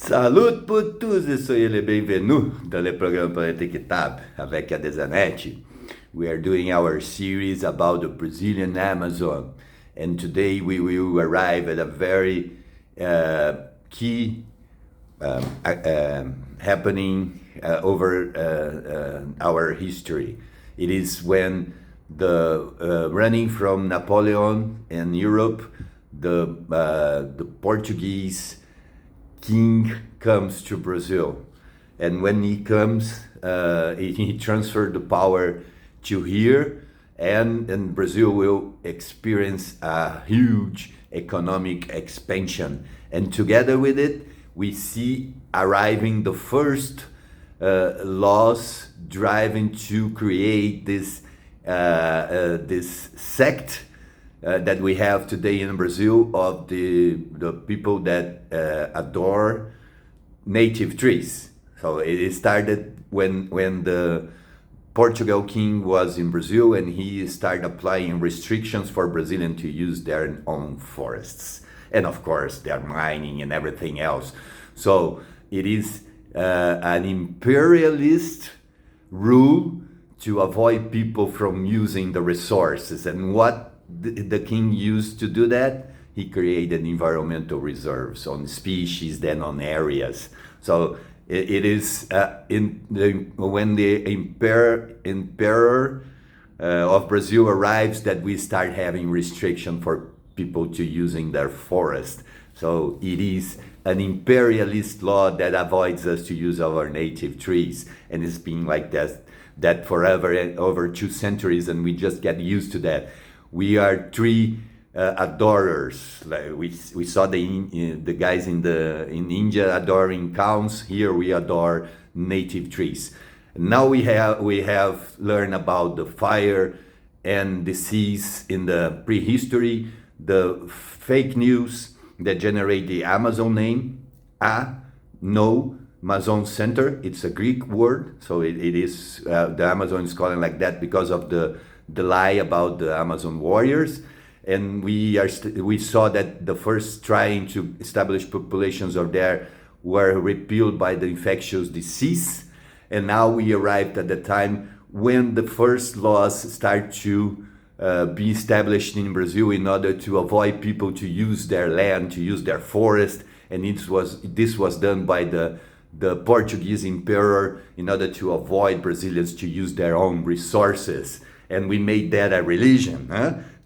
Salut pour tous et soyez les bienvenus dans le programme Planeta Kitab avec a Desanete. We are doing our series about the Brazilian Amazon, and today we will arrive at a very key happening over our history. It is when the running from Napoleon in Europe, the Portuguese king comes to Brazil, and when he comes, he transferred the power to here, and Brazil will experience a huge economic expansion. And together with it, we see arriving the first laws driving to create this sect that we have today in Brazil of the people that adore native trees. So it started when the Portugal king was in Brazil, and he started applying restrictions for Brazilians to use their own forests. And of course, they're mining and everything else. So it is an imperialist rule to avoid people from using the resources. And what the king used to do that, he created environmental reserves on species, then on areas. So it is when the emperor of Brazil arrives that we start having restriction for people to using their forest. So it is an imperialist law that avoids us to use our native trees, and it's been like that forever, over 2 centuries, and we just get used to that. We are tree adorers. Like we saw the guys in India adoring cows. Here we adore native trees. Now we have learned about the fire and disease in the prehistory, the fake news that generate the Amazon name, Amazon Center. It's a Greek word, so it is the Amazon is calling like that because of the lie about the Amazon warriors. And we saw that the first trying to establish populations of there were repealed by the infectious disease, and now we arrived at the time when the first laws start to be established in Brazil in order to avoid people to use their land, to use their forest. And this was done by the Portuguese emperor in order to avoid Brazilians to use their own resources. And we made that a religion.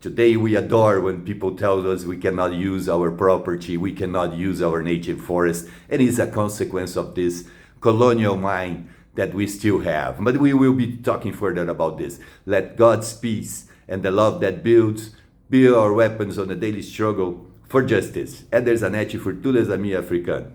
Today we adore when people tell us we cannot use our property, we cannot use our native forest, and it's a consequence of this colonial mind that we still have. But we will be talking further about this. Let God's peace and the love that builds be our weapons on the daily struggle for justice. Eder Zanetti, Fortuna Zami Africano.